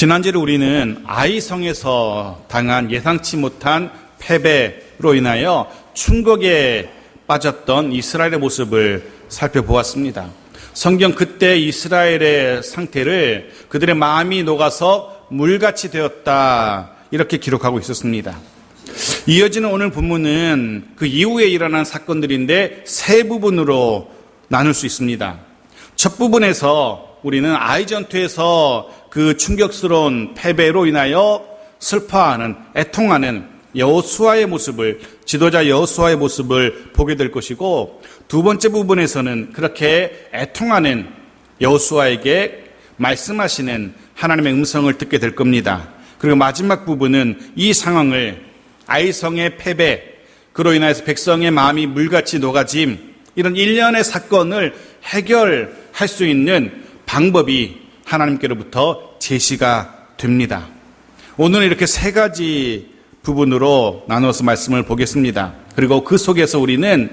지난주에 우리는 아이성에서 당한 예상치 못한 패배로 인하여 충격에 빠졌던 이스라엘의 모습을 살펴보았습니다. 성경 그때 이스라엘의 상태를 그들의 마음이 녹아서 물같이 되었다 이렇게 기록하고 있었습니다. 이어지는 오늘 본문은 그 이후에 일어난 사건들인데 세 부분으로 나눌 수 있습니다. 첫 부분에서 우리는 아이 전투에서 그 충격스러운 패배로 인하여 슬퍼하는, 애통하는 여호수아의 모습을, 지도자 여호수아의 모습을 보게 될 것이고, 두 번째 부분에서는 그렇게 애통하는 여호수아에게 말씀하시는 하나님의 음성을 듣게 될 겁니다. 그리고 마지막 부분은 이 상황을 아이성의 패배, 그로 인해서 백성의 마음이 물같이 녹아짐, 이런 일련의 사건을 해결할 수 있는 방법이 하나님께로부터 제시가 됩니다. 오늘은 이렇게 세 가지 부분으로 나눠서 말씀을 보겠습니다. 그리고 그 속에서 우리는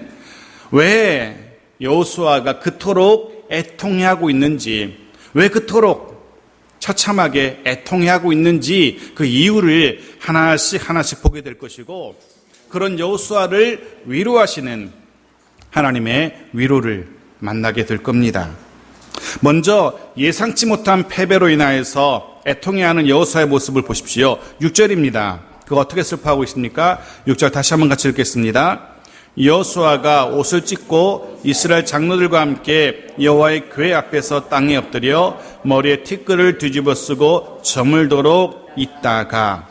왜 여호수아가 그토록 애통해하고 있는지, 왜 그토록 처참하게 애통해하고 있는지 그 이유를 하나씩 보게 될 것이고, 그런 여호수아를 위로하시는 하나님의 위로를 만나게 될 겁니다. 먼저 예상치 못한 패배로 인하여서 애통해하는 여호수아의 모습을 보십시오. 6절입니다. 그거 어떻게 슬퍼하고 있습니까? 6절 다시 한번 같이 읽겠습니다. 여호수아가 옷을 찢고 이스라엘 장로들과 함께 여호와의 궤 앞에서 땅에 엎드려 머리에 티끌을 뒤집어 쓰고 저물도록 있다가,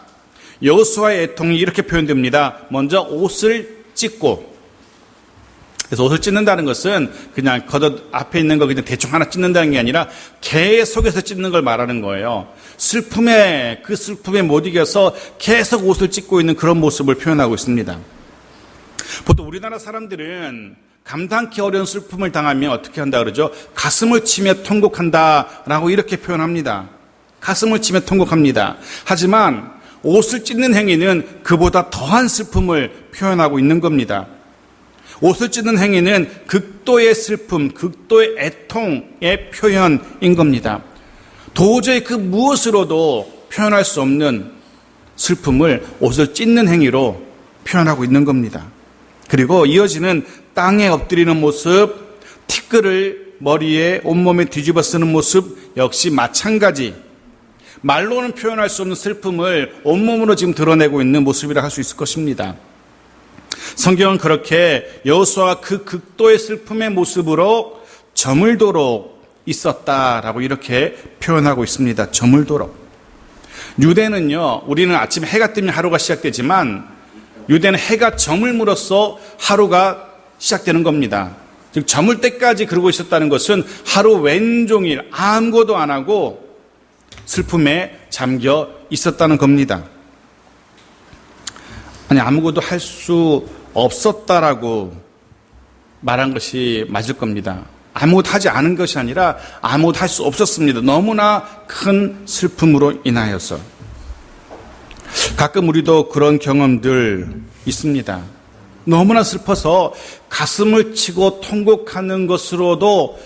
여호수아의 애통이 이렇게 표현됩니다. 먼저 옷을 찢고, 그래서 옷을 찢는다는 것은 그냥 겉옷 앞에 있는 거 그냥 대충 하나 찢는다는 게 아니라 계속해서 찢는 걸 말하는 거예요. 그 슬픔에 못 이겨서 계속 옷을 찢고 있는 그런 모습을 표현하고 있습니다. 보통 우리나라 사람들은 감당하기 어려운 슬픔을 당하면 어떻게 한다 그러죠? 가슴을 치며 통곡한다라고 이렇게 표현합니다. 가슴을 치며 통곡합니다. 하지만 옷을 찢는 행위는 그보다 더한 슬픔을 표현하고 있는 겁니다. 옷을 찢는 행위는 극도의 슬픔, 극도의 애통의 표현인 겁니다. 도저히 그 무엇으로도 표현할 수 없는 슬픔을 옷을 찢는 행위로 표현하고 있는 겁니다. 그리고 이어지는 땅에 엎드리는 모습, 티끌을 머리에 온몸에 뒤집어 쓰는 모습 역시 마찬가지, 말로는 표현할 수 없는 슬픔을 온몸으로 지금 드러내고 있는 모습이라 할 수 있을 것입니다. 성경은 그렇게 여호수아가 그 극도의 슬픔의 모습으로 저물도록 있었다라고 이렇게 표현하고 있습니다. 저물도록. 유대는요, 우리는 아침에 해가 뜨면 하루가 시작되지만 유대는 해가 저물므로써 하루가 시작되는 겁니다. 즉 저물 때까지 그러고 있었다는 것은 하루 왼종일 아무것도 안 하고 슬픔에 잠겨 있었다는 겁니다. 아니, 아무것도 할 수 없었다라고 말한 것이 맞을 겁니다. 아무것도 하지 않은 것이 아니라 아무것도 할 수 없었습니다. 너무나 큰 슬픔으로 인하여서. 가끔 우리도 그런 경험들 있습니다. 너무나 슬퍼서 가슴을 치고 통곡하는 것으로도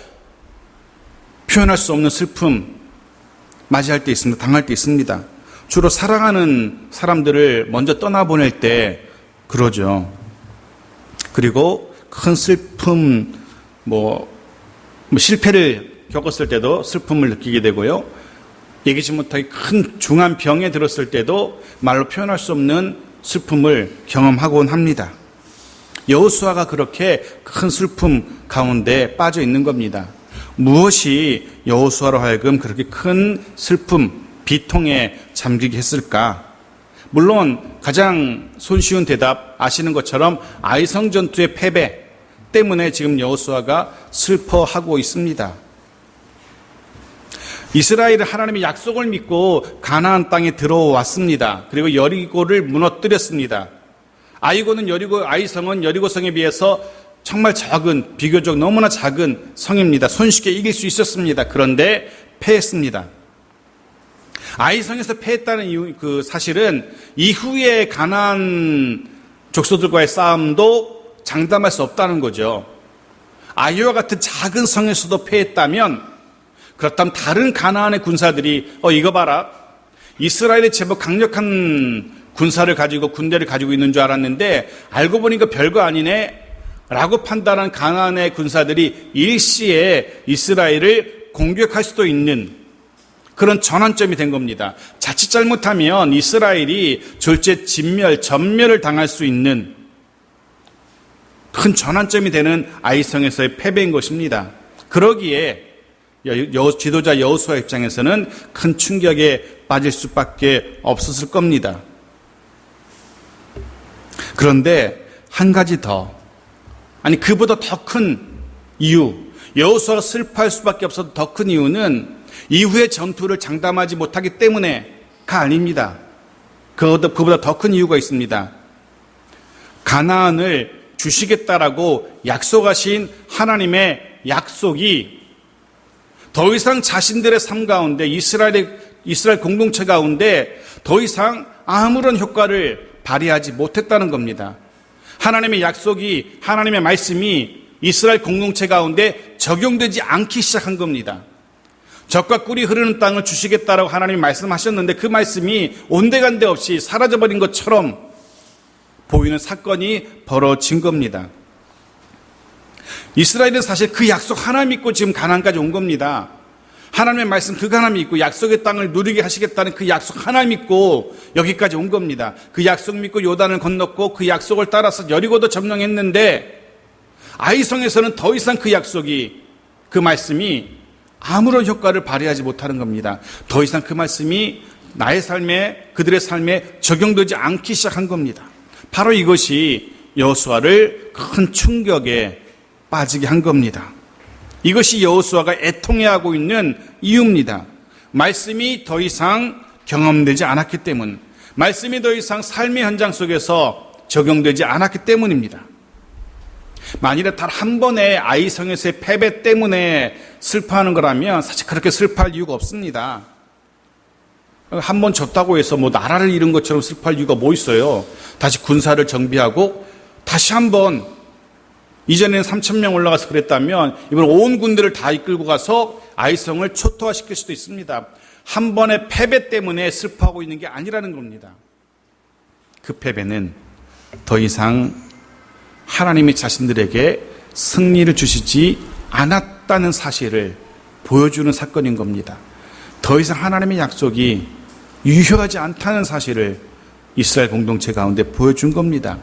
표현할 수 없는 슬픔 맞이할 때 있습니다. 당할 때 있습니다. 주로 사랑하는 사람들을 먼저 떠나보낼 때 그러죠. 그리고 큰 슬픔, 실패를 겪었을 때도 슬픔을 느끼게 되고요. 얘기지 못하게 큰 중한 병에 들었을 때도 말로 표현할 수 없는 슬픔을 경험하곤 합니다. 여호수아가 그렇게 큰 슬픔 가운데 빠져 있는 겁니다. 무엇이 여호수아로 하여금 그렇게 큰 슬픔, 비통에 잠기게 했을까? 물론 가장 손쉬운 대답 아시는 것처럼 아이성 전투의 패배 때문에 지금 여호수아가 슬퍼하고 있습니다. 이스라엘은 하나님의 약속을 믿고 가나안 땅에 들어왔습니다. 그리고 여리고를 무너뜨렸습니다. 아이성은 여리고성에 비해서 정말 작은, 비교적 너무나 작은 성입니다. 손쉽게 이길 수 있었습니다. 그런데 패했습니다. 아이성에서 패했다는 그 사실은 이후에 가나안 족속들과의 싸움도 장담할 수 없다는 거죠. 아이와 같은 작은 성에서도 패했다면, 그렇다면 다른 가나안의 군사들이 이거 봐라, 이스라엘이 제법 강력한 군대를 가지고 있는 줄 알았는데 알고 보니까 별거 아니네 라고 판단한 가나안의 군사들이 일시에 이스라엘을 공격할 수도 있는 그런 전환점이 된 겁니다. 자칫 잘못하면 이스라엘이 졸제 전멸을 당할 수 있는 큰 전환점이 되는 아이성에서의 패배인 것입니다. 그러기에 지도자 여호수아 입장에서는 큰 충격에 빠질 수밖에 없었을 겁니다. 그런데 한 가지 더, 그보다 더 큰 이유, 여호수아가 슬퍼할 수밖에 없었던 더 큰 이유는 이후의 전투를 장담하지 못하기 때문에가 아닙니다. 그보다 더 큰 이유가 있습니다. 가나안을 주시겠다라고 약속하신 하나님의 약속이 더 이상 자신들의 삶 가운데 이스라엘 공동체 가운데 더 이상 아무런 효과를 발휘하지 못했다는 겁니다. 하나님의 약속이, 하나님의 말씀이 이스라엘 공동체 가운데 적용되지 않기 시작한 겁니다. 젖과 꿀이 흐르는 땅을 주시겠다라고 하나님이 말씀하셨는데 그 말씀이 온데간데 없이 사라져버린 것처럼 보이는 사건이 벌어진 겁니다. 이스라엘은 사실 그 약속 하나 믿고 지금 가나안까지 온 겁니다. 하나님의 말씀 그거 하나 믿고 약속의 땅을 누리게 하시겠다는 그 약속 하나 믿고 여기까지 온 겁니다. 그 약속 믿고 요단을 건넜고 그 약속을 따라서 여리고도 점령했는데 아이성에서는 더 이상 그 약속이, 그 말씀이 아무런 효과를 발휘하지 못하는 겁니다. 더 이상 그 말씀이 나의 삶에, 그들의 삶에 적용되지 않기 시작한 겁니다. 바로 이것이 여호수아를 큰 충격에 빠지게 한 겁니다. 이것이 여호수아가 애통해하고 있는 이유입니다. 말씀이 더 이상 경험되지 않았기 때문, 말씀이 더 이상 삶의 현장 속에서 적용되지 않았기 때문입니다. 만일에 단 한 번의 아이성에서의 패배 때문에 슬퍼하는 거라면 사실 그렇게 슬퍼할 이유가 없습니다. 한 번 졌다고 해서 나라를 잃은 것처럼 슬퍼할 이유가 뭐 있어요? 다시 군사를 정비하고 다시 한번, 이전에는 3,000명 올라가서 그랬다면 이번 온 군대를 다 이끌고 가서 아이성을 초토화시킬 수도 있습니다. 한 번의 패배 때문에 슬퍼하고 있는 게 아니라는 겁니다. 그 패배는 더 이상 하나님이 자신들에게 승리를 주시지 않았다는 사실을 보여주는 사건인 겁니다. 더 이상 하나님의 약속이 유효하지 않다는 사실을 이스라엘 공동체 가운데 보여준 겁니다.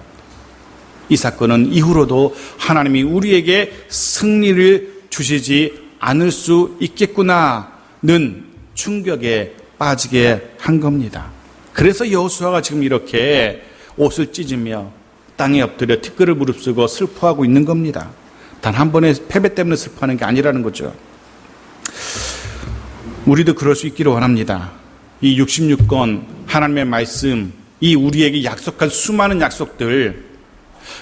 이 사건은 이후로도 하나님이 우리에게 승리를 주시지 않을 수 있겠구나는 충격에 빠지게 한 겁니다. 그래서 여호수아가 지금 이렇게 옷을 찢으며 땅에 엎드려 티끌을 무릅쓰고 슬퍼하고 있는 겁니다. 단 한 번의 패배 때문에 슬퍼하는 게 아니라는 거죠. 우리도 그럴 수 있기를 원합니다. 이 66권 하나님의 말씀, 이 우리에게 약속한 수많은 약속들,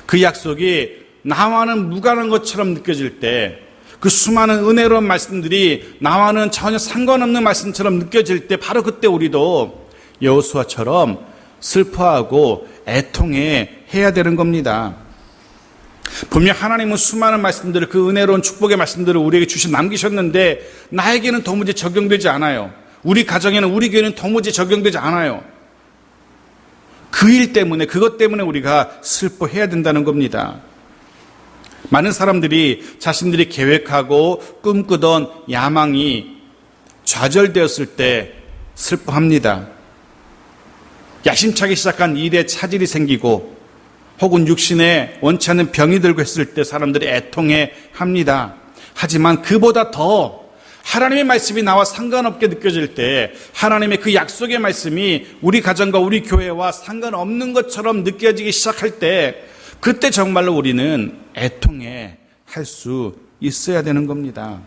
그 약속이 나와는 무관한 것처럼 느껴질 때, 그 수많은 은혜로운 말씀들이 나와는 전혀 상관없는 말씀처럼 느껴질 때, 바로 그때 우리도 여호수아처럼 슬퍼하고 애통해 해야 되는 겁니다. 분명 하나님은 수많은 말씀들을, 그 은혜로운 축복의 말씀들을 우리에게 남기셨는데 나에게는 도무지 적용되지 않아요. 우리 가정에는, 우리 교회는 도무지 적용되지 않아요. 그 일 때문에, 그것 때문에 우리가 슬퍼해야 된다는 겁니다. 많은 사람들이 자신들이 계획하고 꿈꾸던 야망이 좌절되었을 때 슬퍼합니다. 야심차게 시작한 일에 차질이 생기고 혹은 육신에 원치 않는 병이 들고 했을 때 사람들이 애통해 합니다. 하지만 그보다 더 하나님의 말씀이 나와 상관없게 느껴질 때, 하나님의 그 약속의 말씀이 우리 가정과 우리 교회와 상관없는 것처럼 느껴지기 시작할 때, 그때 정말로 우리는 애통해 할 수 있어야 되는 겁니다.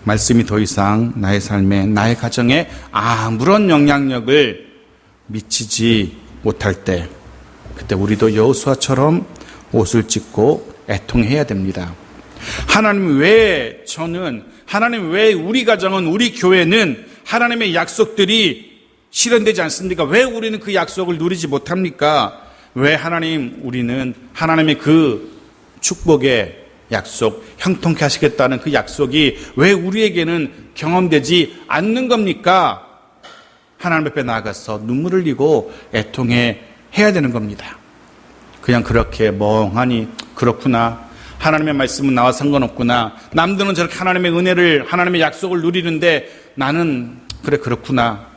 말씀이 더 이상 나의 삶에, 나의 가정에 아무런 영향력을 미치지 못할 때, 그때 우리도 여호수아처럼 옷을 찢고 애통해야 됩니다. 하나님 왜 저는, 하나님 왜 우리 가정은, 우리 교회는 하나님의 약속들이 실현되지 않습니까? 왜 우리는 그 약속을 누리지 못합니까? 왜 우리는 하나님의 그 축복의 약속, 형통케 하시겠다는 그 약속이 왜 우리에게는 경험되지 않는 겁니까? 하나님 앞에 나아가서 눈물을 흘리고 애통해 해야 되는 겁니다. 그냥 그렇게 멍하니 그렇구나, 하나님의 말씀은 나와 상관없구나, 남들은 저렇게 하나님의 은혜를, 하나님의 약속을 누리는데 나는 그래 그렇구나,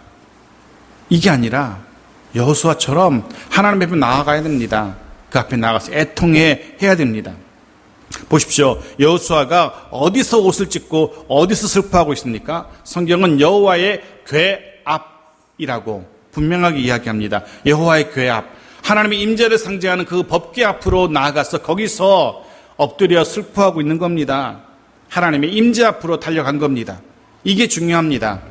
이게 아니라 여호수아처럼 하나님 앞에 나아가야 됩니다. 그 앞에 나가서 애통해 해야 됩니다. 보십시오. 여호수아가 어디서 옷을 찢고 어디서 슬퍼하고 있습니까? 성경은 여호와의 궤 앞이라고 분명하게 이야기합니다. 여호와의 궤 앞, 하나님의 임재를 상징하는 그 법궤 앞으로 나아가서 거기서 엎드려 슬퍼하고 있는 겁니다. 하나님의 임재 앞으로 달려간 겁니다. 이게 중요합니다.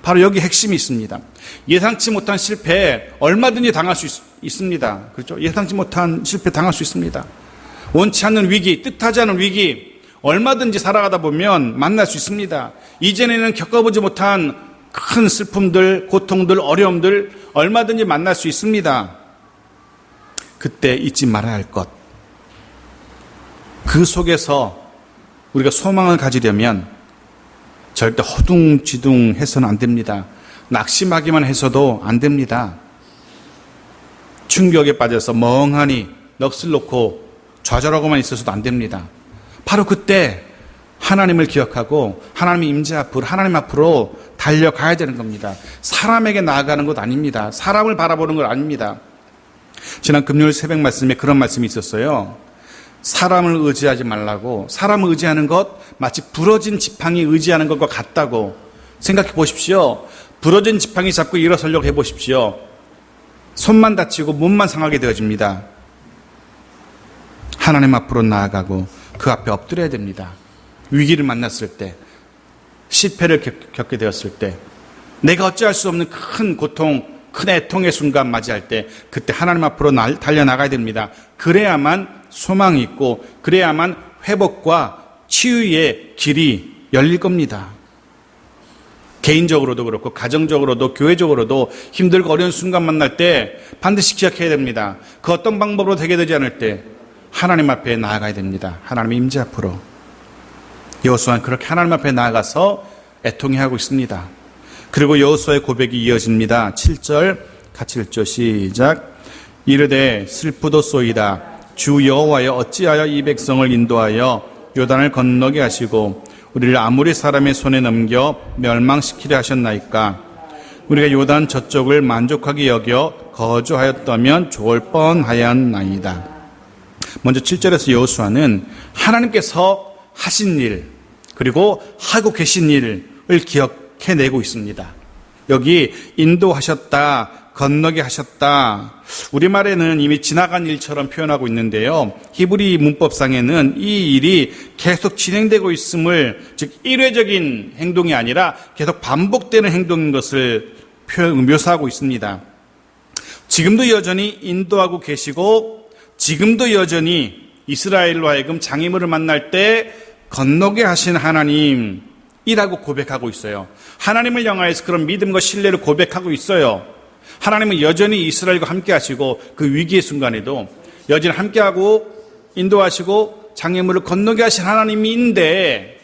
바로 여기 핵심이 있습니다. 예상치 못한 실패에 얼마든지 당할 수 있습니다. 그렇죠? 예상치 못한 실패 당할 수 있습니다. 원치 않는 위기, 뜻하지 않은 위기, 얼마든지 살아가다 보면 만날 수 있습니다. 이전에는 겪어보지 못한 큰 슬픔들, 고통들, 어려움들 얼마든지 만날 수 있습니다. 그때 잊지 말아야 할 것, 그 속에서 우리가 소망을 가지려면 절대 허둥지둥 해서는 안 됩니다. 낙심하기만 해서도 안 됩니다. 충격에 빠져서 멍하니 넋을 놓고 좌절하고만 있어서도 안 됩니다. 바로 그때 하나님을 기억하고 하나님의 임재 앞으로, 하나님 앞으로 달려가야 되는 겁니다. 사람에게 나아가는 것 아닙니다. 사람을 바라보는 것 아닙니다. 지난 금요일 새벽 말씀에 그런 말씀이 있었어요. 사람을 의지하지 말라고. 사람을 의지하는 것 마치 부러진 지팡이 의지하는 것과 같다고 생각해 보십시오. 부러진 지팡이 잡고 일어서려고 해보십시오. 손만 다치고 몸만 상하게 되어집니다. 하나님 앞으로 나아가고 그 앞에 엎드려야 됩니다. 위기를 만났을 때, 실패를 겪게 되었을 때, 내가 어찌할 수 없는 큰 고통, 큰 애통의 순간 맞이할 때, 그때 하나님 앞으로 달려나가야 됩니다. 그래야만 소망이 있고, 그래야만 회복과 치유의 길이 열릴 겁니다. 개인적으로도 그렇고 가정적으로도 교회적으로도 힘들고 어려운 순간 만날 때 반드시 기억해야 됩니다. 그 어떤 방법으로 되게 되지 않을 때 하나님 앞에 나아가야 됩니다. 하나님의 임재 앞으로. 여호수아는 그렇게 하나님 앞에 나아가서 애통해하고 있습니다. 그리고 여호수아의 고백이 이어집니다. 7절 같이 읽죠. 시작. 이르되 슬프도소이다. 주 여호와여 어찌하여 이 백성을 인도하여 요단을 건너게 하시고 우리를 아무리 사람의 손에 넘겨 멸망시키려 하셨나이까. 우리가 요단 저쪽을 만족하게 여겨 거주하였다면 좋을 뻔하였나이다. 먼저 7절에서 여호수아는 하나님께서 하신 일, 그리고 하고 계신 일을 기억해내고 있습니다. 여기 인도하셨다, 건너게 하셨다, 우리말에는 이미 지나간 일처럼 표현하고 있는데요, 히브리 문법상에는 이 일이 계속 진행되고 있음을, 즉 일회적인 행동이 아니라 계속 반복되는 행동인 것을 묘사하고 있습니다. 지금도 여전히 인도하고 계시고 지금도 여전히 이스라엘로 하여금 장애물을 만날 때 건너게 하신 하나님이라고 고백하고 있어요. 하나님을 향하여서 그런 믿음과 신뢰를 고백하고 있어요. 하나님은 여전히 이스라엘과 함께 하시고 그 위기의 순간에도 여전히 함께하고 인도하시고 장애물을 건너게 하신 하나님인데,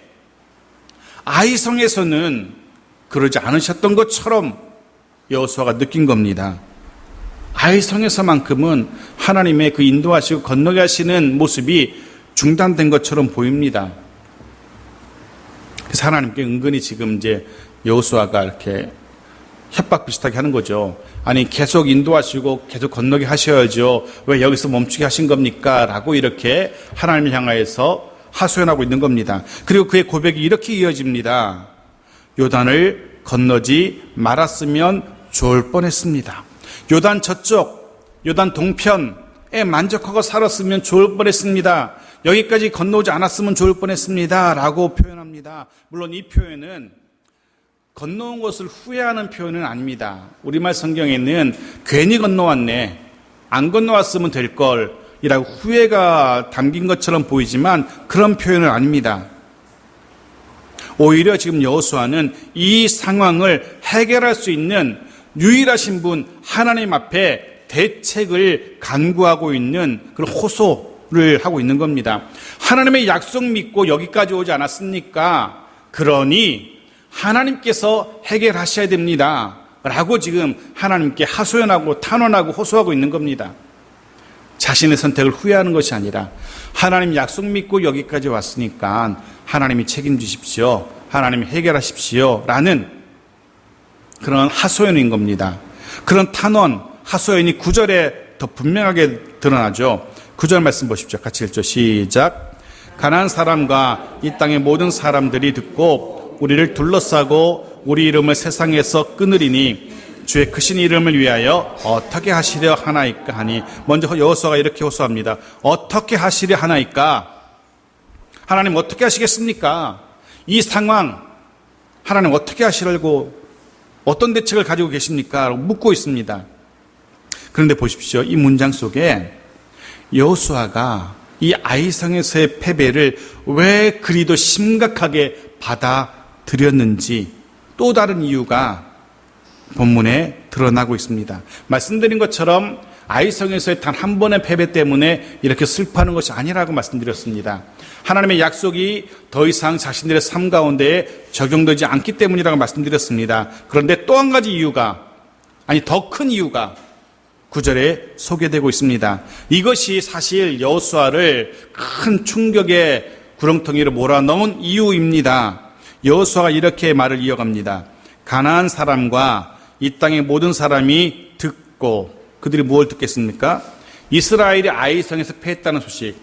아이성에서는 그러지 않으셨던 것처럼 여호수아가 느낀 겁니다. 아이성에서만큼은 하나님의 그 인도하시고 건너게 하시는 모습이 중단된 것처럼 보입니다. 그래서 하나님께 은근히 지금 이제 여호수아가 이렇게 협박 비슷하게 하는 거죠. 아니 계속 인도하시고 계속 건너게 하셔야죠. 왜 여기서 멈추게 하신 겁니까? 라고 이렇게 하나님을 향하여서 하소연하고 있는 겁니다. 그리고 그의 고백이 이렇게 이어집니다. 요단을 건너지 말았으면 좋을 뻔했습니다. 요단 저쪽, 요단 동편에 만족하고 살았으면 좋을 뻔했습니다. 여기까지 건너오지 않았으면 좋을 뻔했습니다. 라고 표현합니다. 물론 이 표현은 건너온 것을 후회하는 표현은 아닙니다. 우리말 성경에는 괜히 건너왔네, 안 건너왔으면 될 걸 이라고 후회가 담긴 것처럼 보이지만 그런 표현은 아닙니다. 오히려 지금 여호수아는 이 상황을 해결할 수 있는 유일하신 분 하나님 앞에 대책을 간구하고 있는 그런 호소를 하고 있는 겁니다. 하나님의 약속 믿고 여기까지 오지 않았습니까? 그러니 하나님께서 해결하셔야 됩니다. 라고 지금 하나님께 하소연하고 탄원하고 호소하고 있는 겁니다. 자신의 선택을 후회하는 것이 아니라 하나님 약속 믿고 여기까지 왔으니까 하나님이 책임지십시오. 하나님이 해결하십시오. 라는 그런 하소연인 겁니다. 그런 탄원, 하소연이 9절에 더 분명하게 드러나죠. 9절 말씀 보십시오. 같이 읽죠. 시작. 가나안 사람과 이 땅의 모든 사람들이 듣고 우리를 둘러싸고 우리 이름을 세상에서 끊으리니 주의 크신 이름을 위하여 어떻게 하시려 하나이까 하니, 먼저 여호수아가 이렇게 호소합니다. 어떻게 하시려 하나이까? 하나님 어떻게 하시겠습니까? 이 상황 하나님 어떻게 하시려고, 어떤 대책을 가지고 계십니까? 라고 묻고 있습니다. 그런데 보십시오. 이 문장 속에 여호수아가 이 아이성에서의 패배를 왜 그리도 심각하게 받아들였는지 또 다른 이유가 본문에 드러나고 있습니다. 말씀드린 것처럼 아이성에서의 단 한 번의 패배 때문에 이렇게 슬퍼하는 것이 아니라고 말씀드렸습니다. 하나님의 약속이 더 이상 자신들의 삶 가운데에 적용되지 않기 때문이라고 말씀드렸습니다. 그런데 또 한 가지 이유가, 아니 더 큰 이유가 9절에 소개되고 있습니다. 이것이 사실 여호수아를 큰 충격의 구렁텅이로 몰아넣은 이유입니다. 여호수아가 이렇게 말을 이어갑니다. 가나안 사람과 이 땅의 모든 사람이 듣고, 그들이 무엇을 듣겠습니까? 이스라엘이 아이성에서 패했다는 소식,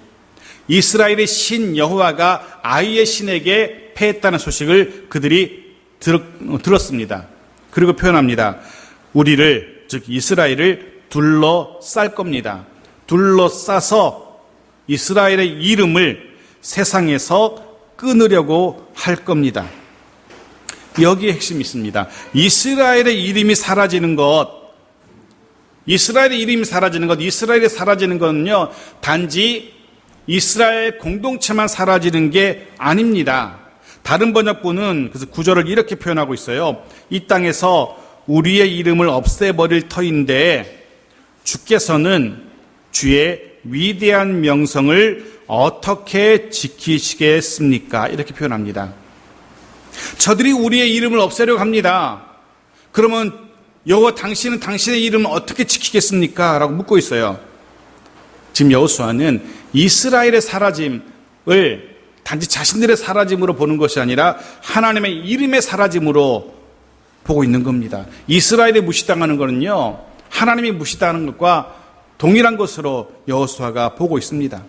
이스라엘의 신 여호와가 아이의 신에게 패했다는 소식을 그들이 들었습니다. 그리고 표현합니다. 우리를, 즉 이스라엘을 둘러쌀 겁니다. 둘러싸서 이스라엘의 이름을 세상에서 끊으려고 할 겁니다. 여기에 핵심이 있습니다. 이스라엘의 이름이 사라지는 것, 이스라엘의 이름이 사라지는 것, 이스라엘이 사라지는 것은요, 단지 이스라엘 공동체만 사라지는 게 아닙니다. 다른 번역본은 그래서 9절을 이렇게 표현하고 있어요. 이 땅에서 우리의 이름을 없애버릴 터인데 주께서는 주의 위대한 명성을 어떻게 지키시겠습니까? 이렇게 표현합니다. 저들이 우리의 이름을 없애려고 합니다. 그러면 여호와 당신은 당신의 이름을 어떻게 지키겠습니까? 라고 묻고 있어요. 지금 여호수아는 이스라엘의 사라짐을 단지 자신들의 사라짐으로 보는 것이 아니라 하나님의 이름의 사라짐으로 보고 있는 겁니다. 이스라엘이 무시당하는 것은요, 하나님이 무시당하는 것과 동일한 것으로 여호수아가 보고 있습니다.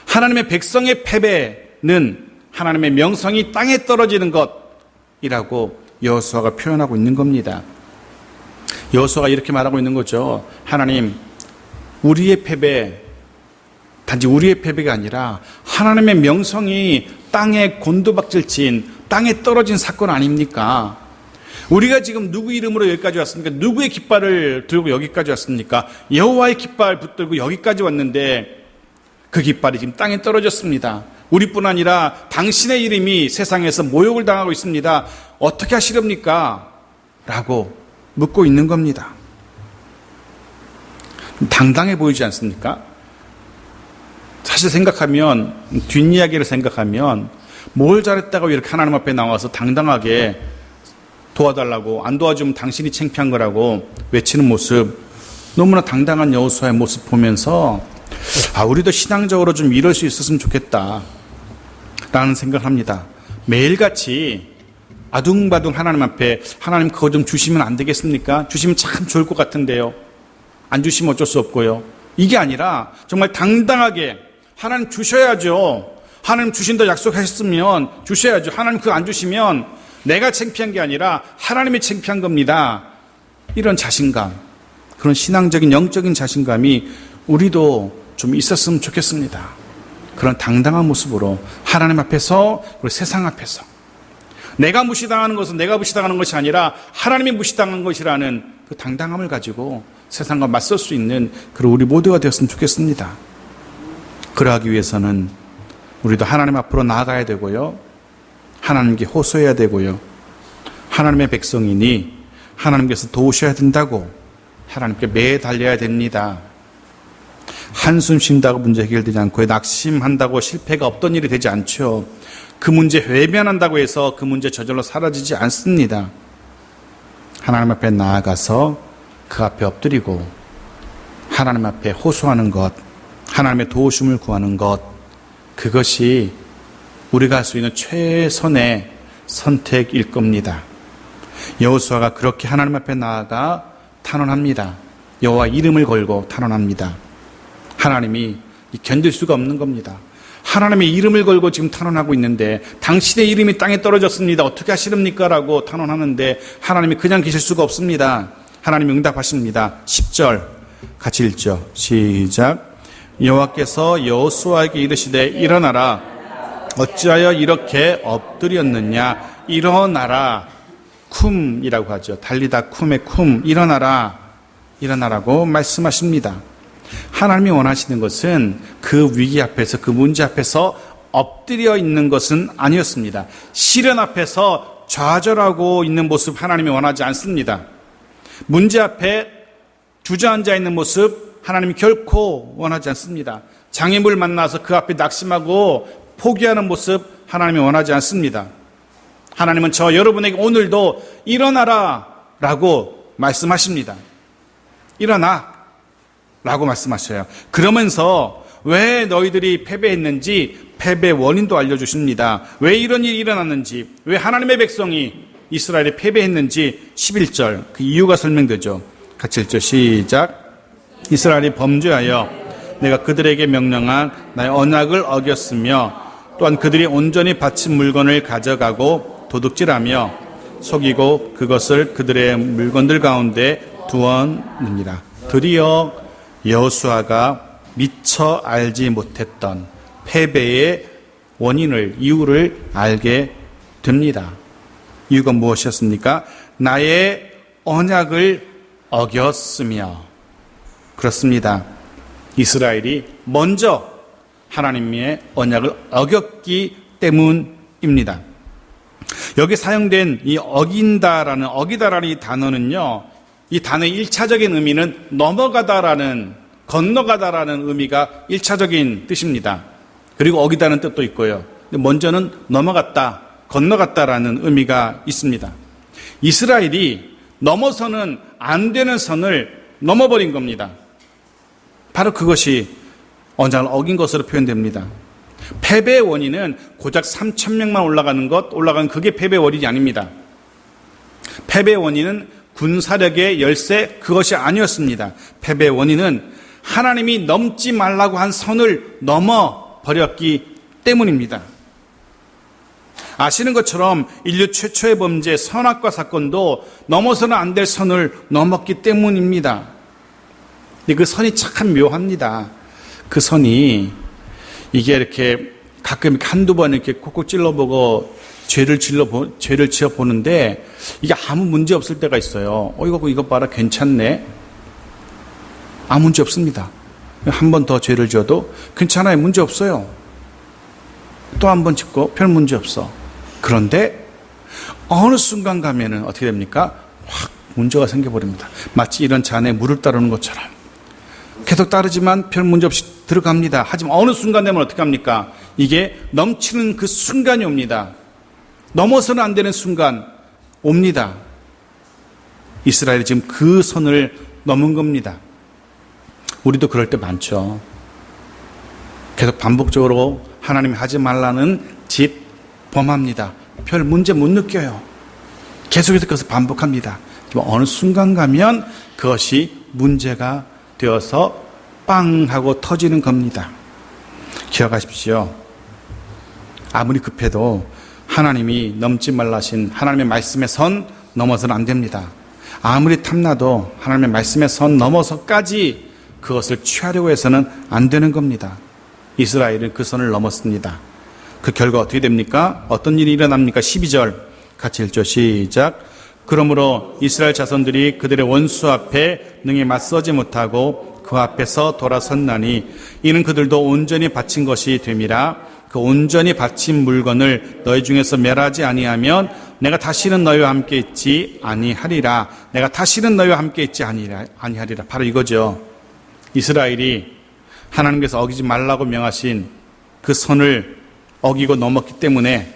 하나님의 백성의 패배는 하나님의 명성이 땅에 떨어지는 것이라고 여호수아가 표현하고 있는 겁니다. 여호수아가 이렇게 말하고 있는 거죠. 하나님, 우리의 패배, 단지 우리의 패배가 아니라 하나님의 명성이 땅에 곤두박질친, 땅에 떨어진 사건 아닙니까? 우리가 지금 누구 이름으로 여기까지 왔습니까? 누구의 깃발을 들고 여기까지 왔습니까? 여호와의 깃발 붙들고 여기까지 왔는데 그 깃발이 지금 땅에 떨어졌습니다. 우리뿐 아니라 당신의 이름이 세상에서 모욕을 당하고 있습니다. 어떻게 하시렵니까? 라고 묻고 있는 겁니다. 당당해 보이지 않습니까? 사실 생각하면, 뒷이야기를 생각하면 뭘 잘했다고 이렇게 하나님 앞에 나와서 당당하게 도와달라고, 안 도와주면 당신이 창피한 거라고 외치는 모습, 너무나 당당한 여호수아의 모습 보면서 우리도 신앙적으로 좀 이럴 수 있었으면 좋겠다 라는 생각을 합니다. 매일같이 아둥바둥 하나님 앞에, 하나님 그거 좀 주시면 안 되겠습니까? 주시면 참 좋을 것 같은데요. 안 주시면 어쩔 수 없고요. 이게 아니라 정말 당당하게 하나님 주셔야죠. 하나님 주신다 약속하셨으면 주셔야죠. 하나님 그거 안 주시면 내가 창피한 게 아니라 하나님이 창피한 겁니다. 이런 자신감, 그런 신앙적인 영적인 자신감이 우리도 좀 있었으면 좋겠습니다. 그런 당당한 모습으로 하나님 앞에서, 그리고 세상 앞에서 내가 무시당하는 것은 내가 무시당하는 것이 아니라 하나님이 무시당한 것이라는 그 당당함을 가지고 세상과 맞설 수 있는 그런 우리 모두가 되었으면 좋겠습니다. 그러하기 위해서는 우리도 하나님 앞으로 나아가야 되고요, 하나님께 호소해야 되고요, 하나님의 백성이니 하나님께서 도우셔야 된다고 하나님께 매달려야 됩니다. 한숨 쉰다고 문제 해결되지 않고 낙심한다고 실패가 없던 일이 되지 않죠. 그 문제 외면한다고 해서 그 문제 저절로 사라지지 않습니다. 하나님 앞에 나아가서 그 앞에 엎드리고 하나님 앞에 호소하는 것, 하나님의 도우심을 구하는 것, 그것이 우리가 할 수 있는 최선의 선택일 겁니다. 여호수아가 그렇게 하나님 앞에 나아가 탄원합니다. 여호와 이름을 걸고 탄원합니다. 하나님이 견딜 수가 없는 겁니다. 하나님의 이름을 걸고 지금 탄원하고 있는데 당신의 이름이 땅에 떨어졌습니다. 어떻게 하시렵니까? 라고 탄원하는데 하나님이 그냥 계실 수가 없습니다. 하나님이 응답하십니다. 10절 같이 읽죠. 시작. 여호와께서 여호수아에게 이르시되 일어나라. 어찌하여 이렇게 엎드렸느냐. 일어나라. 쿰이라고 하죠. 달리다 쿰의 쿰. 일어나라. 일어나라고 말씀하십니다. 하나님이 원하시는 것은 그 위기 앞에서, 그 문제 앞에서 엎드려 있는 것은 아니었습니다. 시련 앞에서 좌절하고 있는 모습 하나님이 원하지 않습니다. 문제 앞에 주저앉아 있는 모습 하나님이 결코 원하지 않습니다. 장애물 만나서 그 앞에 낙심하고 포기하는 모습 하나님이 원하지 않습니다. 하나님은 저 여러분에게 오늘도 일어나라 라고 말씀하십니다. 일어나 라고 말씀하셔요. 그러면서 왜 너희들이 패배했는지 패배 원인도 알려주십니다. 왜 이런 일이 일어났는지, 왜 하나님의 백성이 이스라엘이 패배했는지 11절 그 이유가 설명되죠. 같이 읽죠. 시작. 이스라엘이 범죄하여 내가 그들에게 명령한 나의 언약을 어겼으며 또한 그들이 온전히 바친 물건을 가져가고 도둑질하며 속이고 그것을 그들의 물건들 가운데 두었느니라. 드디어 여호수아가 미처 알지 못했던 패배의 원인을, 이유를 알게 됩니다. 이유가 무엇이었습니까? 나의 언약을 어겼으며. 그렇습니다. 이스라엘이 먼저 하나님의 언약을 어겼기 때문입니다. 여기 사용된 이 어긴다라는, 어기다라는 이 단어는요, 이 단어의 1차적인 의미는 넘어가다라는, 건너가다라는 의미가 1차적인 뜻입니다. 그리고 어기다는 뜻도 있고요. 근데 먼저는 넘어갔다, 건너갔다라는 의미가 있습니다. 이스라엘이 넘어서는 안 되는 선을 넘어버린 겁니다. 바로 그것이 언약을 어긴 것으로 표현됩니다. 패배의 원인은 고작 3,000명만 올라가는 그게 패배의 원인이 아닙니다. 패배의 원인은 군사력의 열세, 그것이 아니었습니다. 패배의 원인은 하나님이 넘지 말라고 한 선을 넘어버렸기 때문입니다. 아시는 것처럼 인류 최초의 범죄, 선악과 사건도 넘어서는 안 될 선을 넘었기 때문입니다. 근데 그 선이 참 묘합니다. 그 선이 이게 이렇게 가끔 한두 번 이렇게 콕콕 찔러보고 죄를 지어보는데 이게 아무 문제 없을 때가 있어요. 이거 봐라, 괜찮네. 아무 문제 없습니다. 한 번 더 죄를 지어도 괜찮아요, 문제 없어요. 또 한 번 짓고 별 문제 없어. 그런데 어느 순간 가면은 어떻게 됩니까? 확 문제가 생겨버립니다. 마치 이런 잔에 물을 따르는 것처럼 계속 따르지만 별 문제 없이 들어갑니다. 하지만 어느 순간 되면 어떻게 합니까? 이게 넘치는 그 순간이 옵니다. 넘어서는 안 되는 순간 옵니다. 이스라엘이 지금 그 선을 넘은 겁니다. 우리도 그럴 때 많죠. 계속 반복적으로 하나님이 하지 말라는 짓 범합니다. 별 문제 못 느껴요. 계속해서 그것을 반복합니다. 어느 순간 가면 그것이 문제가 되어서 빵 하고 터지는 겁니다. 기억하십시오. 아무리 급해도 하나님이 넘지 말라 하신 하나님의 말씀의 선 넘어서는 안 됩니다. 아무리 탐나도 하나님의 말씀의 선 넘어서까지 그것을 취하려고 해서는 안 되는 겁니다. 이스라엘은 그 선을 넘었습니다. 그 결과 어떻게 됩니까? 어떤 일이 일어납니까? 12절 같이 읽죠. 시작. 그러므로 이스라엘 자손들이 그들의 원수 앞에 능히 맞서지 못하고 그 앞에서 돌아섰나니 이는 그들도 온전히 바친 것이 됨이라. 그 온전히 바친 물건을 너희 중에서 멸하지 아니하면 내가 다시는 너희와 함께 있지 아니하리라. 내가 다시는 너희와 함께 있지 아니하리라. 바로 이거죠. 이스라엘이 하나님께서 어기지 말라고 명하신 그 선을 어기고 넘었기 때문에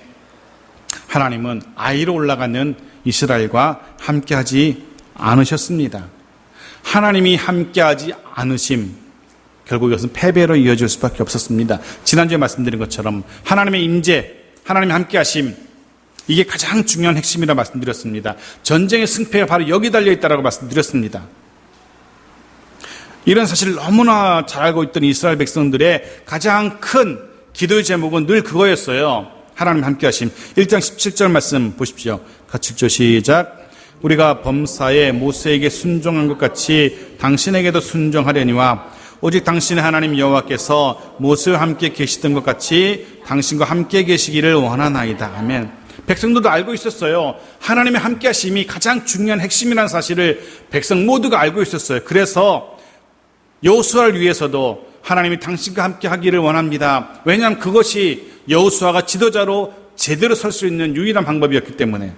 하나님은 아이로 올라가는 이스라엘과 함께하지 않으셨습니다. 하나님이 함께하지 않으심, 결국 이것은 패배로 이어질 수밖에 없었습니다. 지난주에 말씀드린 것처럼 하나님의 임재, 하나님의 함께하심, 이게 가장 중요한 핵심이라 말씀드렸습니다. 전쟁의 승패가 바로 여기 달려있다라고 말씀드렸습니다. 이런 사실을 너무나 잘 알고 있던 이스라엘 백성들의 가장 큰 기도의 제목은 늘 그거였어요. 하나님 함께하심. 1장 17절 말씀 보십시오. 같이 읽죠. 시작. 우리가 범사에 모세에게 순종한 것 같이 당신에게도 순종하려니와 오직 당신의 하나님 여호와께서 모세와 함께 계시던 것 같이 당신과 함께 계시기를 원하나이다. 아멘. 백성들도 알고 있었어요. 하나님의 함께하심이 가장 중요한 핵심이라는 사실을 백성 모두가 알고 있었어요. 그래서 여호수아를 위해서도 하나님이 당신과 함께 하기를 원합니다. 왜냐하면 그것이 여호수아가 지도자로 제대로 설 수 있는 유일한 방법이었기 때문에.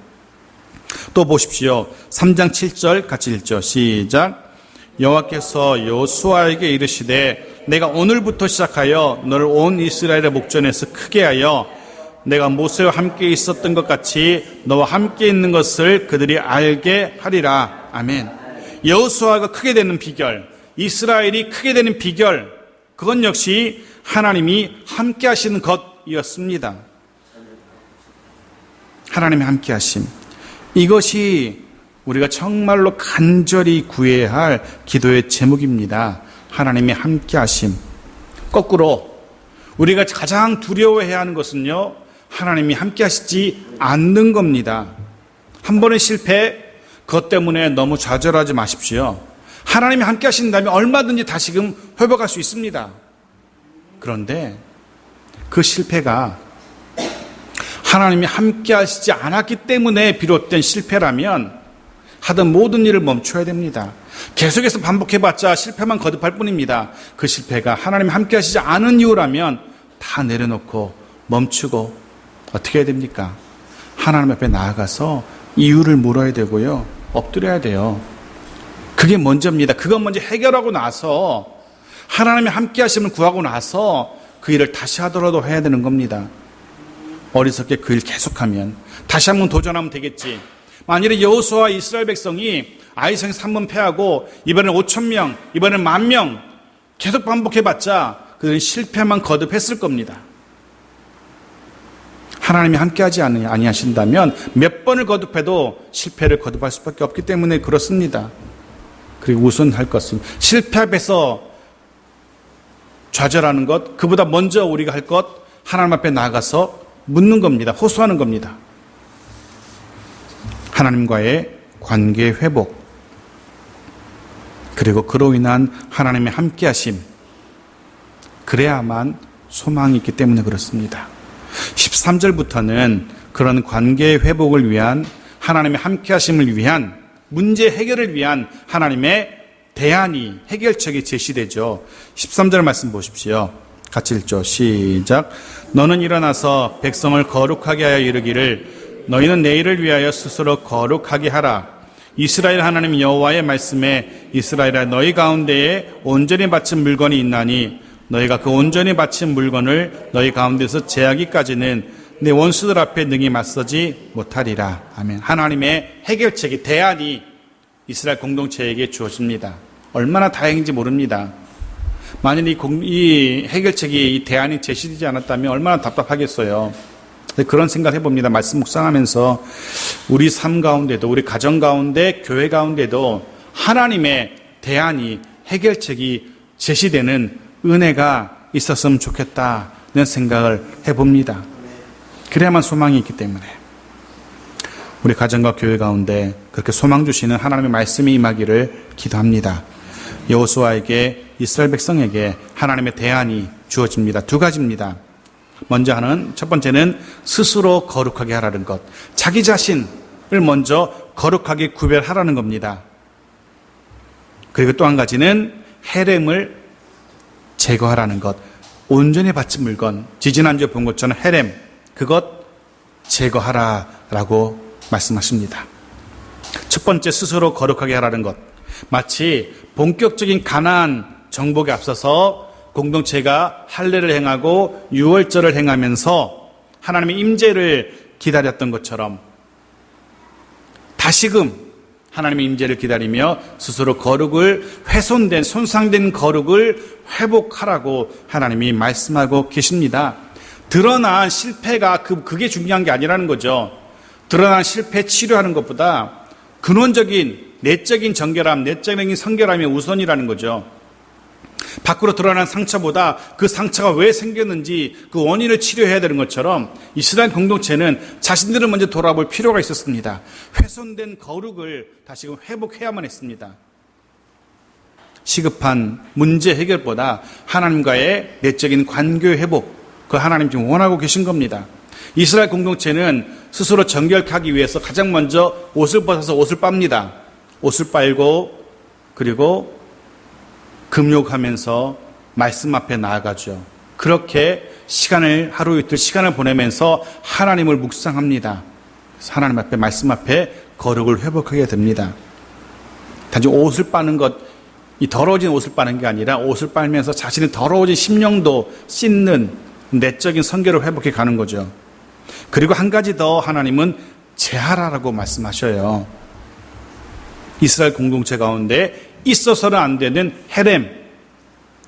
또 보십시오. 3장 7절 같이 읽죠. 시작. 여호와께서 여호수아에게 이르시되 내가 오늘부터 시작하여 너를 온 이스라엘의 목전에서 크게 하여 내가 모세와 함께 있었던 것 같이 너와 함께 있는 것을 그들이 알게 하리라. 아멘. 여호수아가 크게 되는 비결, 이스라엘이 크게 되는 비결, 그건 역시 하나님이 함께 하시는 것이었습니다. 하나님의 함께 하심. 이것이 우리가 정말로 간절히 구해야 할 기도의 제목입니다. 하나님의 함께 하심. 거꾸로 우리가 가장 두려워해야 하는 것은요, 하나님이 함께 하시지 않는 겁니다. 한 번의 실패, 그것 때문에 너무 좌절하지 마십시오. 하나님이 함께 하신다면 얼마든지 다시금 회복할 수 있습니다. 그런데 그 실패가 하나님이 함께 하시지 않았기 때문에 비롯된 실패라면 하던 모든 일을 멈춰야 됩니다. 계속해서 반복해봤자 실패만 거듭할 뿐입니다. 그 실패가 하나님이 함께 하시지 않은 이유라면 다 내려놓고 멈추고 어떻게 해야 됩니까? 하나님 앞에 나아가서 이유를 물어야 되고요. 엎드려야 돼요. 그게 먼저입니다. 그건 먼저 해결하고 나서 하나님의 함께 하심을 구하고 나서 그 일을 다시 하더라도 해야 되는 겁니다. 어리석게 그 일 계속하면 다시 한번 도전하면 되겠지. 만일에 여호수아와 이스라엘 백성이 아이성에서 한 번 패하고 이번엔 5,000명, 이번엔 10,000명 계속 반복해봤자 그들은 실패만 거듭했을 겁니다. 하나님이 함께하지 아니하신다면 몇 번을 거듭해도 실패를 거듭할 수밖에 없기 때문에 그렇습니다. 그리고 우선할 것은 실패 앞에서 좌절하는 것, 그보다 먼저 우리가 할 것, 하나님 앞에 나아가서 묻는 겁니다. 호소하는 겁니다. 하나님과의 관계 회복, 그리고 그로 인한 하나님의 함께하심, 그래야만 소망이 있기 때문에 그렇습니다. 13절부터는 그런 관계 회복을 위한, 하나님의 함께하심을 위한, 문제 해결을 위한 하나님의 대안이, 해결책이 제시되죠. 13절 말씀 보십시오. 같이 읽죠. 시작. 너는 일어나서 백성을 거룩하게 하여 이르기를 너희는 내일을 위하여 스스로 거룩하게 하라. 이스라엘 하나님 여호와의 말씀에 이스라엘아 너희 가운데에 온전히 바친 물건이 있나니 너희가 그 온전히 바친 물건을 너희 가운데서 제하기까지는 내 원수들 앞에 능히 맞서지 못하리라. 아멘. 하나님의 해결책이, 대안이 이스라엘 공동체에게 주어집니다. 얼마나 다행인지 모릅니다. 만일 이 해결책이, 이 대안이 제시되지 않았다면 얼마나 답답하겠어요. 그런 생각을 해봅니다. 말씀 묵상하면서 우리 삶 가운데도, 우리 가정 가운데, 교회 가운데도 하나님의 대안이, 해결책이 제시되는 은혜가 있었으면 좋겠다는 생각을 해봅니다. 그래야만 소망이 있기 때문에 우리 가정과 교회 가운데 그렇게 소망 주시는 하나님의 말씀이 임하기를 기도합니다. 여호수아에게, 이스라엘 백성에게 하나님의 대안이 주어집니다. 두 가지입니다. 먼저 하는, 첫 번째는 스스로 거룩하게 하라는 것. 자기 자신을 먼저 거룩하게 구별하라는 겁니다. 그리고 또 한 가지는 헤렘을 제거하라는 것. 온전히 바친 물건, 지지난주에 본 것처럼 헤렘, 그것 제거하라라고 말씀하십니다. 첫 번째, 스스로 거룩하게 하라는 것. 마치 본격적인 가나안 정복에 앞서서 공동체가 할례를 행하고 유월절을 행하면서 하나님의 임재를 기다렸던 것처럼 다시금 하나님의 임재를 기다리며 스스로 훼손된 손상된 거룩을 회복하라고 하나님이 말씀하고 계십니다. 드러난 실패가 그게 중요한 게 아니라는 거죠. 드러난 실패 치료하는 것보다 근원적인 내적인 정결함, 내적인 성결함이 우선이라는 거죠. 밖으로 드러난 상처보다 그 상처가 왜 생겼는지 그 원인을 치료해야 되는 것처럼 이스라엘 공동체는 자신들을 먼저 돌아볼 필요가 있었습니다. 훼손된 거룩을 다시금 회복해야만 했습니다. 시급한 문제 해결보다 하나님과의 내적인 관계 회복, 그 하나님 지금 원하고 계신 겁니다. 이스라엘 공동체는 스스로 정결하기 위해서 가장 먼저 옷을 벗어서 옷을 빱니다. 옷을 빨고 그리고 금욕하면서 말씀 앞에 나아가죠. 그렇게 하루 이틀 시간을 보내면서 하나님을 묵상합니다. 그래서 하나님 앞에 말씀 앞에 거룩을 회복하게 됩니다. 단지 옷을 빠는 것, 이 더러워진 옷을 빠는 게 아니라 옷을 빨면서 자신의 더러워진 심령도 씻는 내적인 성결을 회복해 가는 거죠. 그리고 한 가지 더 하나님은 제하라라고 말씀하셔요. 이스라엘 공동체 가운데 있어서는 안 되는 헤렘,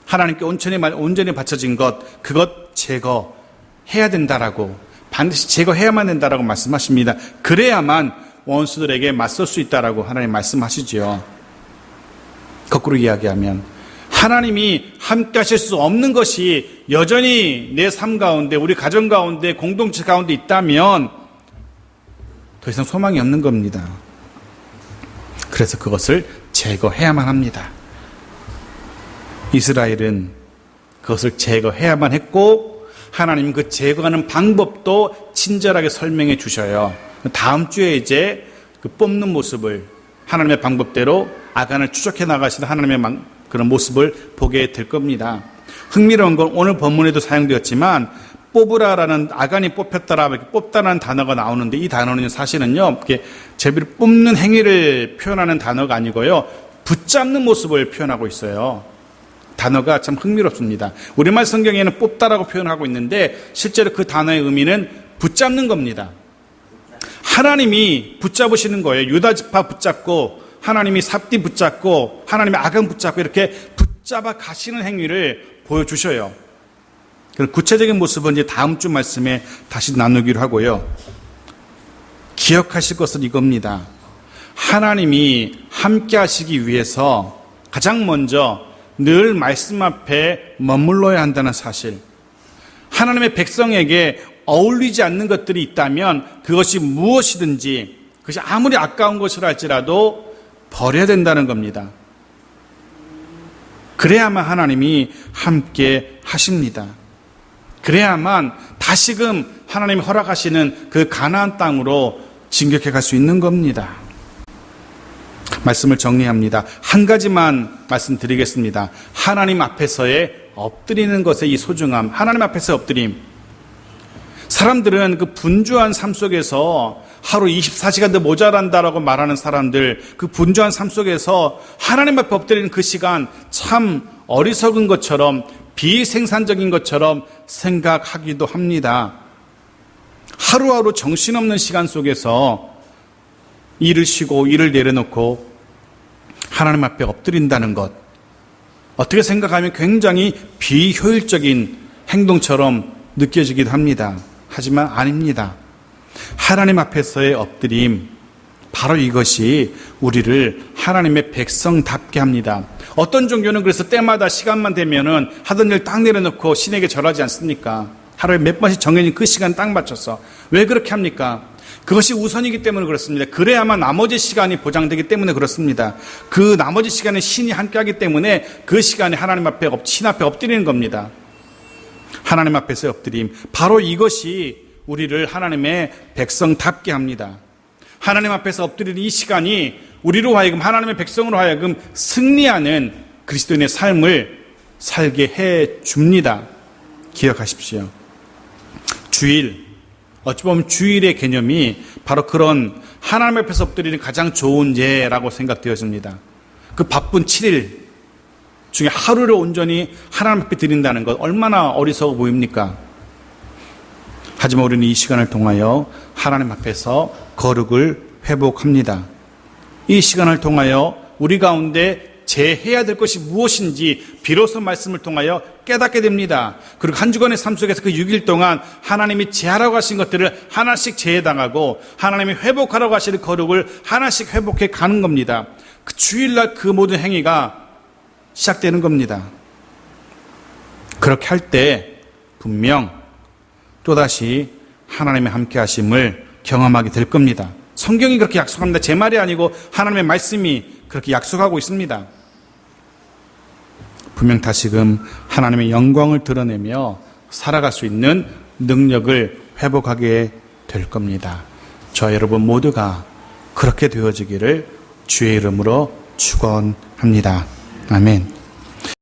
하나님께 온전히 바쳐진 것, 그것 제거해야 된다라고, 반드시 제거해야만 된다라고 말씀하십니다. 그래야만 원수들에게 맞설 수 있다라고 하나님 말씀하시지요. 거꾸로 이야기하면 하나님이 함께 하실 수 없는 것이 여전히 내 삶 가운데, 우리 가정 가운데, 공동체 가운데 있다면 더 이상 소망이 없는 겁니다. 그래서 그것을 제거해야만 합니다. 이스라엘은 그것을 제거해야만 했고 하나님 그 제거하는 방법도 친절하게 설명해 주셔요. 다음 주에 이제 그 뽑는 모습을 하나님의 방법대로 아간을 추적해 나가시는 하나님의 그런 모습을 보게 될 겁니다. 흥미로운 건 오늘 본문에도 사용되었지만 뽑으라라는, 아간이 뽑혔다라, 뽑다라는 단어가 나오는데 이 단어는 사실은요, 이렇게 제비를 뽑는 행위를 표현하는 단어가 아니고요, 붙잡는 모습을 표현하고 있어요. 단어가 참 흥미롭습니다. 우리말 성경에는 뽑다라고 표현하고 있는데 실제로 그 단어의 의미는 붙잡는 겁니다. 하나님이 붙잡으시는 거예요. 유다 지파 붙잡고, 하나님이 삽디 붙잡고, 하나님이 아간 붙잡고, 이렇게 붙잡아 가시는 행위를 보여주셔요. 구체적인 모습은 이제 다음 주 말씀에 다시 나누기로 하고요. 기억하실 것은 이겁니다. 하나님이 함께 하시기 위해서 가장 먼저 늘 말씀 앞에 머물러야 한다는 사실. 하나님의 백성에게 어울리지 않는 것들이 있다면 그것이 무엇이든지, 그것이 아무리 아까운 것이라 할지라도 버려야 된다는 겁니다. 그래야만 하나님이 함께 하십니다. 그래야만 다시금 하나님이 허락하시는 그 가나안 땅으로 진격해 갈 수 있는 겁니다. 말씀을 정리합니다. 한 가지만 말씀드리겠습니다. 하나님 앞에서의 엎드리는 것의 이 소중함, 하나님 앞에서 엎드림. 사람들은 그 분주한 삶 속에서 하루 24시간도 모자란다라고 말하는 사람들, 그 분주한 삶 속에서 하나님 앞에 엎드리는 그 시간 참 어리석은 것처럼, 비생산적인 것처럼 생각하기도 합니다. 하루하루 정신없는 시간 속에서 일을 쉬고 일을 내려놓고 하나님 앞에 엎드린다는 것, 어떻게 생각하면 굉장히 비효율적인 행동처럼 느껴지기도 합니다. 하지만 아닙니다. 하나님 앞에서의 엎드림, 바로 이것이 우리를 하나님의 백성답게 합니다. 어떤 종교는 그래서 때마다 시간만 되면은 하던 일 딱 내려놓고 신에게 절하지 않습니까? 하루에 몇 번씩 정해진 그 시간 딱 맞춰서. 왜 그렇게 합니까? 그것이 우선이기 때문에 그렇습니다. 그래야만 나머지 시간이 보장되기 때문에 그렇습니다. 그 나머지 시간에 신이 함께하기 때문에 그 시간에 하나님 앞에, 신 앞에 엎드리는 겁니다. 하나님 앞에서 엎드림, 바로 이것이 우리를 하나님의 백성답게 합니다. 하나님 앞에서 엎드리는 이 시간이 우리로 하여금, 하나님의 백성으로 하여금 승리하는 그리스도인의 삶을 살게 해 줍니다. 기억하십시오. 주일, 어찌 보면 주일의 개념이 바로 그런 하나님 앞에서 엎드리는 가장 좋은 예라고 생각되어집니다. 그 바쁜 7일 중에 하루를 온전히 하나님 앞에 드린다는 것 얼마나 어리석어 보입니까? 하지만 우리는 이 시간을 통하여 하나님 앞에서 거룩을 회복합니다. 이 시간을 통하여 우리 가운데 재해야 될 것이 무엇인지 비로소 말씀을 통하여 깨닫게 됩니다. 그리고 한 주간의 삶 속에서 그 6일 동안 하나님이 재하라고 하신 것들을 하나씩 재해당하고 하나님이 회복하라고 하시는 거룩을 하나씩 회복해 가는 겁니다. 그 주일날 그 모든 행위가 시작되는 겁니다. 그렇게 할 때 분명 또다시 하나님의 함께 하심을 경험하게 될 겁니다. 성경이 그렇게 약속합니다. 제 말이 아니고 하나님의 말씀이 그렇게 약속하고 있습니다. 분명 다시금 하나님의 영광을 드러내며 살아갈 수 있는 능력을 회복하게 될 겁니다. 저 여러분 모두가 그렇게 되어지기를 주의 이름으로 축원합니다. 아멘.